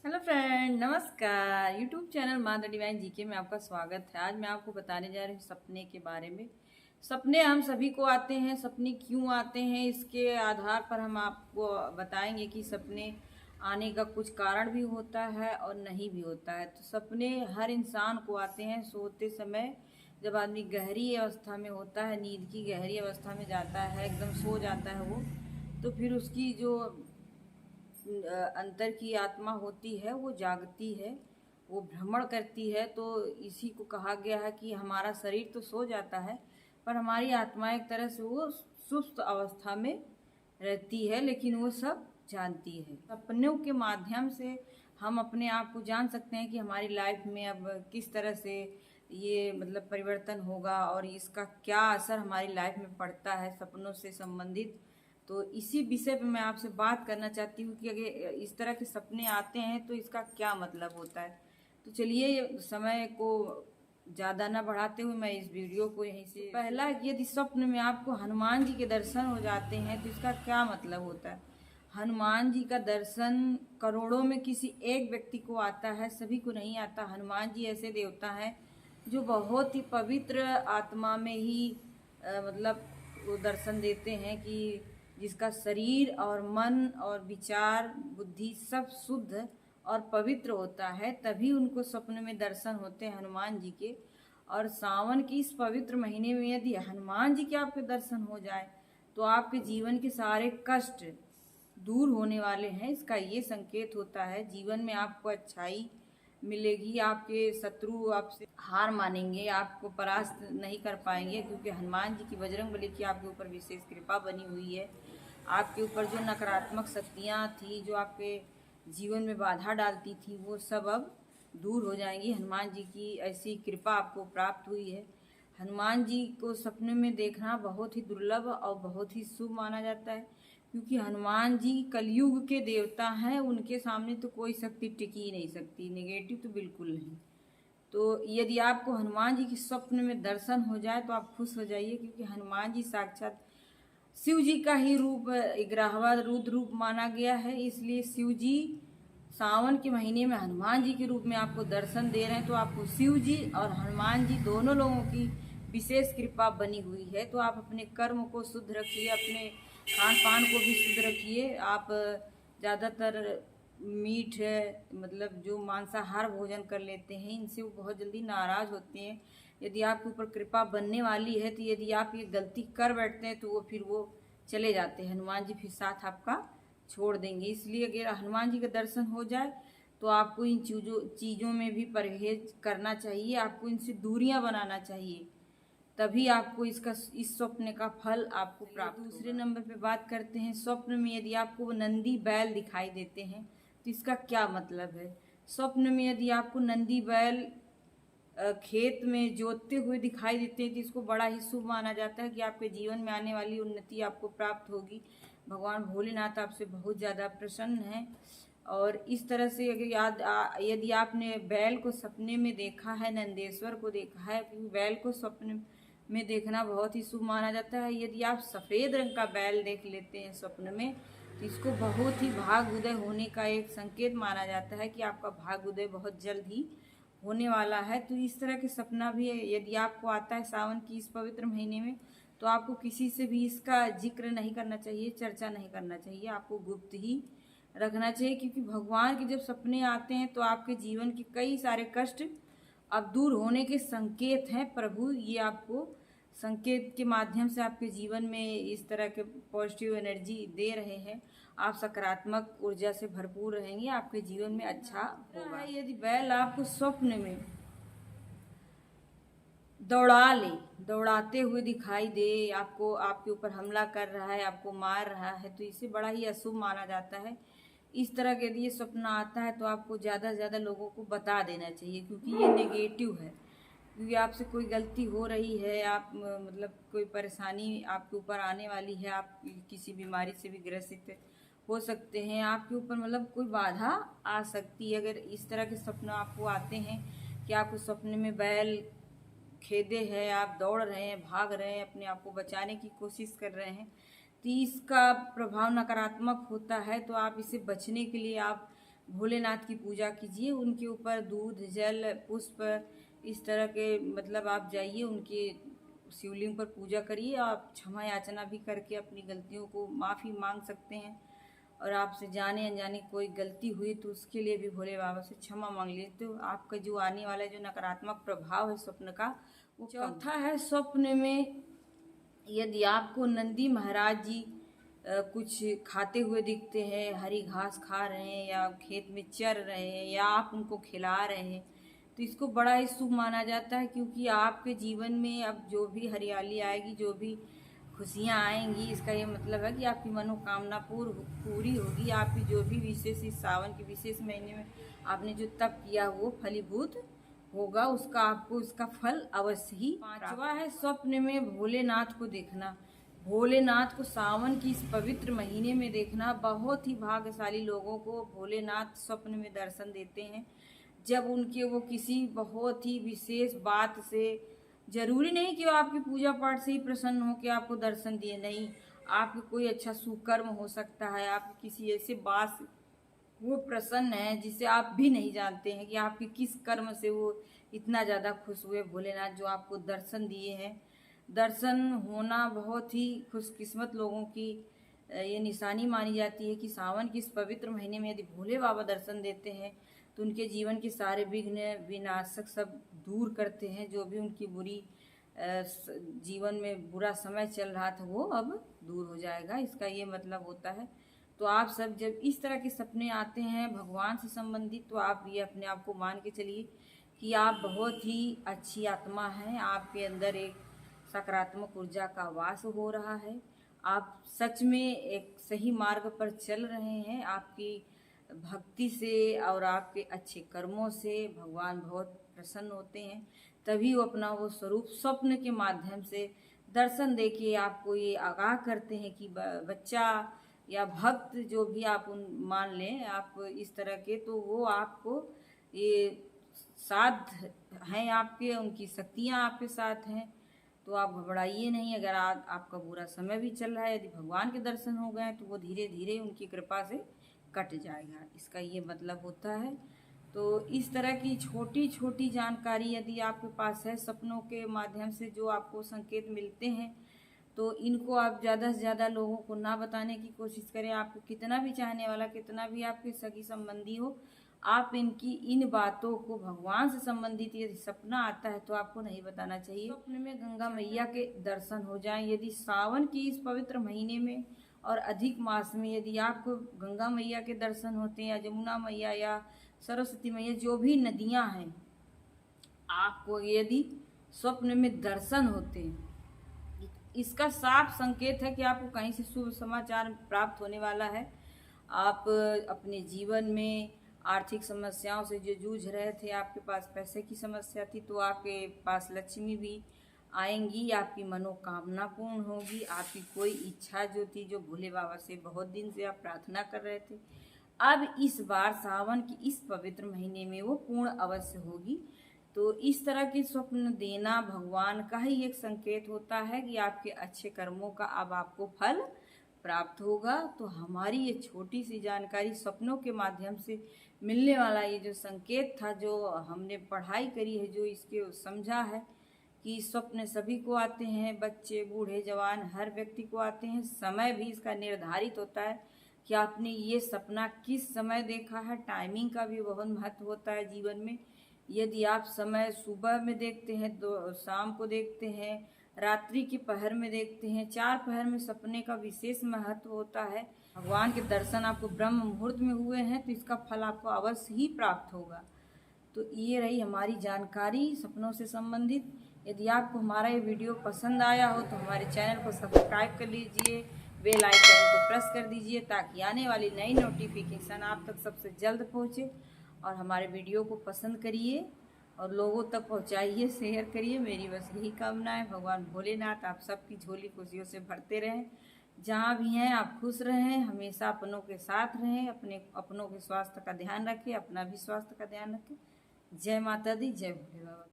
Hello friend, नमस्कार। YouTube channel माँ the divine GK में आपका स्वागत है। आज मैं आपको बताने जा रही हूँ सपने के बारे में। सपने हम सभी को आते हैं। सपने क्यों आते हैं, इसके आधार पर हम आपको बताएंगे कि सपने आने का कुछ कारण भी होता है और नहीं भी होता है। तो सपने हर इंसान को आते हैं सोते समय। जब आदमी गहरी अवस्था में होता है, नींद की गहरी अवस्था में जाता है, एकदम सो जाता है वो, तो फिर उसकी जो अंतर की आत्मा होती है वो जागती है, वो भ्रमण करती है। तो इसी को कहा गया है कि हमारा शरीर तो सो जाता है पर हमारी आत्मा एक तरह से वो सुस्त अवस्था में रहती है, लेकिन वो सब जानती है। सपनों के माध्यम से हम अपने आप को जान सकते हैं कि हमारी लाइफ में अब किस तरह से ये परिवर्तन होगा और इसका क्या असर हमारी लाइफ में पड़ता है सपनों से संबंधित। तो इसी विषय पे मैं आपसे बात करना चाहती हूँ कि अगर इस तरह के सपने आते हैं तो इसका क्या मतलब होता है। तो चलिए, समय को ज़्यादा ना बढ़ाते हुए मैं इस वीडियो को यहीं से पहला, यदि स्वप्न में आपको हनुमान जी के दर्शन हो जाते हैं तो इसका क्या मतलब होता है। हनुमान जी का दर्शन करोड़ों में किसी एक व्यक्ति को आता है, सभी को नहीं आता। हनुमान जी ऐसे देवता हैं जो बहुत ही पवित्र आत्मा में ही वो दर्शन देते हैं कि जिसका शरीर और मन और विचार बुद्धि सब शुद्ध और पवित्र होता है, तभी उनको स्वप्न में दर्शन होते हैं हनुमान जी के। और सावन की इस पवित्र महीने में यदि हनुमान जी के आपके दर्शन हो जाए तो आपके जीवन के सारे कष्ट दूर होने वाले हैं। इसका ये संकेत होता है जीवन में आपको अच्छाई मिलेगी, आपके शत्रु आपसे हार मानेंगे, आपको परास्त नहीं कर पाएंगे, क्योंकि हनुमान जी की बजरंगबली की आपके ऊपर विशेष कृपा बनी हुई है। आपके ऊपर जो नकारात्मक शक्तियाँ थी, जो आपके जीवन में बाधा डालती थी, वो सब अब दूर हो जाएंगी। हनुमान जी की ऐसी कृपा आपको प्राप्त हुई है। हनुमान जी को सपने में देखना बहुत ही दुर्लभ और बहुत ही शुभ माना जाता है, क्योंकि हनुमान जी कलयुग के देवता हैं। उनके सामने तो कोई शक्ति टिक ही नहीं सकती, नेगेटिव तो बिल्कुल नहीं। तो यदि आपको हनुमान जी के स्वप्न में दर्शन हो जाए तो आप खुश हो जाइए, क्योंकि हनुमान जी साक्षात शिव जी का ही रूप, 11वां रुद्र रूप माना गया है। इसलिए शिव जी सावन के महीने में हनुमान जी के रूप में आपको दर्शन दे रहे हैं। तो आपको शिव जी और हनुमान जी दोनों लोगों की विशेष कृपा बनी हुई है। तो आप अपने कर्म को शुद्ध रखिए, अपने खान पान को भी शुद्ध रखिए। आप ज़्यादातर मीठ जो मांसाहार भोजन कर लेते हैं, इनसे वो बहुत जल्दी नाराज़ होते हैं। यदि आपके ऊपर कृपा बनने वाली है तो यदि आप ये गलती कर बैठते हैं तो वो फिर वो चले जाते हैं, हनुमान जी फिर साथ आपका छोड़ देंगे। इसलिए अगर हनुमान जी का दर्शन हो जाए तो आपको इन चीज़ों में भी परहेज करना चाहिए, आपको इनसे दूरियां बनाना चाहिए, तभी आपको इस स्वप्न का फल आपको प्राप्त होगा। दूसरे नंबर पे बात करते हैं, स्वप्न में यदि आपको नंदी बैल दिखाई देते हैं तो इसका क्या मतलब है। स्वप्न में यदि आपको नंदी बैल खेत में जोतते हुए दिखाई देते हैं तो इसको बड़ा ही शुभ माना जाता है कि आपके जीवन में आने वाली उन्नति आपको प्राप्त होगी। भगवान भोलेनाथ आपसे बहुत ज़्यादा प्रसन्न हैं। और इस तरह से अगर यदि आपने बैल को सपने में देखा है, नंदेश्वर को देखा है, क्योंकि बैल को स्वप्न में देखना बहुत ही शुभ माना जाता है। यदि आप सफ़ेद रंग का बैल देख लेते हैं स्वप्न में तो इसको बहुत ही भाग उदय होने का एक संकेत माना जाता है कि आपका भाग उदय बहुत जल्द ही होने वाला है। तो इस तरह के सपना भी यदि आपको आता है सावन की इस पवित्र महीने में तो आपको किसी से भी इसका जिक्र नहीं करना चाहिए, चर्चा नहीं करना चाहिए, आपको गुप्त ही रखना चाहिए। क्योंकि भगवान के जब सपने आते हैं तो आपके जीवन के कई सारे कष्ट अब दूर होने के संकेत हैं। प्रभु ये आपको संकेत के माध्यम से आपके जीवन में इस तरह के पॉजिटिव एनर्जी दे रहे हैं। आप सकारात्मक ऊर्जा से भरपूर रहेंगे, आपके जीवन में अच्छा होगा। यदि बैल आपको स्वप्न में दौड़ाते हुए दिखाई दे, आपको आपके ऊपर हमला कर रहा है, आपको मार रहा है, तो इसे बड़ा ही अशुभ माना जाता है। इस तरह के यदि ये सपना आता है तो आपको ज़्यादा से ज़्यादा लोगों को बता देना चाहिए, क्योंकि ये नेगेटिव है। क्योंकि आपसे कोई गलती हो रही है, आप कोई परेशानी आपके ऊपर आने वाली है, आप किसी बीमारी से भी ग्रसित हो सकते हैं, आपके ऊपर कोई बाधा आ सकती है। अगर इस तरह के सपने आपको आते हैं कि आपको सपने में बैल खेदे है, आप दौड़ रहे हैं, भाग रहे हैं, अपने आप को बचाने की कोशिश कर रहे हैं, तो इसका प्रभाव नकारात्मक होता है। तो आप इससे बचने के लिए आप भोलेनाथ की पूजा कीजिए, उनके ऊपर दूध जल पुष्प इस तरह के मतलब आप जाइए उनके शिवलिंग पर पूजा करिए। आप क्षमा याचना भी करके अपनी गलतियों को माफ़ी मांग सकते हैं, और आपसे जाने अनजाने कोई गलती हुई तो उसके लिए भी भोले बाबा से क्षमा मांग लीजिए, तो आपका जो आने वाला जो नकारात्मक प्रभाव है स्वप्न का वो चौथा है, स्वप्न में यदि आपको नंदी महाराज जी कुछ खाते हुए दिखते हैं, हरी घास खा रहे हैं या खेत में चर रहे हैं या आप उनको खिला रहे हैं, तो इसको बड़ा ही शुभ माना जाता है, क्योंकि आपके जीवन में अब जो भी हरियाली आएगी, जो भी खुशियाँ आएंगी, इसका ये मतलब है कि आपकी मनोकामना पूरी होगी। आपकी जो भी विशेष इस सावन के विशेष महीने में आपने जो तप किया वो फलीभूत होगा, उसका आपको इसका फल अवश्य ही। पांचवा है, स्वप्न में भोलेनाथ को देखना। भोलेनाथ को सावन की इस पवित्र महीने में देखना, बहुत ही भाग्यशाली लोगों को भोलेनाथ स्वप्न में दर्शन देते हैं। जब उनके वो किसी बहुत ही विशेष बात से, जरूरी नहीं कि वो आपकी पूजा पाठ से ही प्रसन्न हो के आपको दर्शन दिए, नहीं, आपके कोई अच्छा सुकर्म हो सकता है, आप किसी ऐसे बात वो प्रसन्न है जिसे आप भी नहीं जानते हैं कि आपके किस कर्म से वो इतना ज़्यादा खुश हुए भोलेनाथ, जो आपको दर्शन दिए हैं। दर्शन होना बहुत ही खुशकिस्मत लोगों की ये निशानी मानी जाती है कि सावन के इस पवित्र महीने में यदि भोले बाबा दर्शन देते हैं तो उनके जीवन के सारे विघ्न विनाशक सब दूर करते हैं। जो भी उनकी बुरी जीवन में बुरा समय चल रहा था वो अब दूर हो जाएगा, इसका ये मतलब होता है। तो आप सब जब इस तरह के सपने आते हैं भगवान से संबंधित, तो आप ये अपने आप को मान के चलिए कि आप बहुत ही अच्छी आत्मा हैं, आपके अंदर एक सकारात्मक ऊर्जा का वास हो रहा है, आप सच में एक सही मार्ग पर चल रहे हैं। आपकी भक्ति से और आपके अच्छे कर्मों से भगवान बहुत प्रसन्न होते हैं, तभी वो अपना वो स्वरूप स्वप्न के माध्यम से दर्शन देके आपको ये आगाह करते हैं कि बच्चा या भक्त जो भी आप मान लें आप इस तरह के, तो वो आपको ये साथ हैं आपके, उनकी शक्तियाँ आपके साथ हैं, तो आप घबराइए नहीं। अगर आपका बुरा समय भी चल रहा है, यदि भगवान के दर्शन हो गए तो वो धीरे धीरे उनकी कृपा से कट जाएगा, इसका ये मतलब होता है। तो इस तरह की छोटी छोटी जानकारी यदि आपके पास है सपनों के माध्यम से जो आपको संकेत मिलते हैं, तो इनको आप ज़्यादा से ज़्यादा लोगों को ना बताने की कोशिश करें। आपको कितना भी चाहने वाला, कितना भी आपके सगी संबंधी हो, आप इन बातों को भगवान से संबंधित यदि सपना आता है तो आपको नहीं बताना चाहिए। स्वप्न में गंगा मैया के दर्शन हो जाएं, यदि सावन की इस पवित्र महीने में और अधिक मास में यदि आपको गंगा मैया के दर्शन होते हैं या यमुना मैया या सरस्वती मैया, जो भी नदियां हैं, आपको यदि स्वप्न में दर्शन होते हैं, इसका साफ संकेत है कि आपको कहीं से शुभ समाचार प्राप्त होने वाला है। आप अपने जीवन में आर्थिक समस्याओं से जो जूझ रहे थे, आपके पास पैसे की समस्या थी, तो आपके पास लक्ष्मी भी आएंगी, आपकी मनोकामना पूर्ण होगी। आपकी कोई इच्छा जो थी, जो भोले बाबा से बहुत दिन से आप प्रार्थना कर रहे थे, अब इस बार सावन की इस पवित्र महीने में वो पूर्ण अवश्य होगी। तो इस तरह के स्वप्न देना भगवान का ही एक संकेत होता है कि आपके अच्छे कर्मों का अब आपको फल प्राप्त होगा। तो हमारी ये छोटी सी जानकारी स्वप्नों के माध्यम से मिलने वाला ये जो संकेत था, जो हमने पढ़ाई करी है, जो इसके समझा है कि स्वप्न सभी को आते हैं, बच्चे बूढ़े जवान हर व्यक्ति को आते हैं। समय भी इसका निर्धारित होता है कि आपने ये सपना किस समय देखा है, टाइमिंग का भी बहुत महत्व होता है जीवन में। यदि आप समय सुबह में देखते हैं, तो शाम को देखते हैं, रात्रि की पहर में देखते हैं, 4 पहर में सपने का विशेष महत्व होता है। भगवान के दर्शन आपको ब्रह्म मुहूर्त में हुए हैं तो इसका फल आपको अवश्य ही प्राप्त होगा। तो ये रही हमारी जानकारी सपनों से संबंधित। यदि आपको हमारा ये वीडियो पसंद आया हो तो हमारे चैनल को सब्सक्राइब कर लीजिए, बेल आइकन को प्रेस कर दीजिए, ताकि आने वाली नई नोटिफिकेशन आप तक सबसे जल्द पहुँचे। और हमारे वीडियो को पसंद करिए और लोगों तक पहुंचाइए, शेयर करिए। मेरी बस यही कामना है। भगवान भोलेनाथ आप सबकी झोली खुशियों से भरते रहें। जहाँ भी हैं आप खुश रहें, हमेशा अपनों के साथ रहें, अपनों के स्वास्थ्य का ध्यान रखें, अपना भी स्वास्थ्य का ध्यान रखें। जय माता दी, जय भोले बाबा।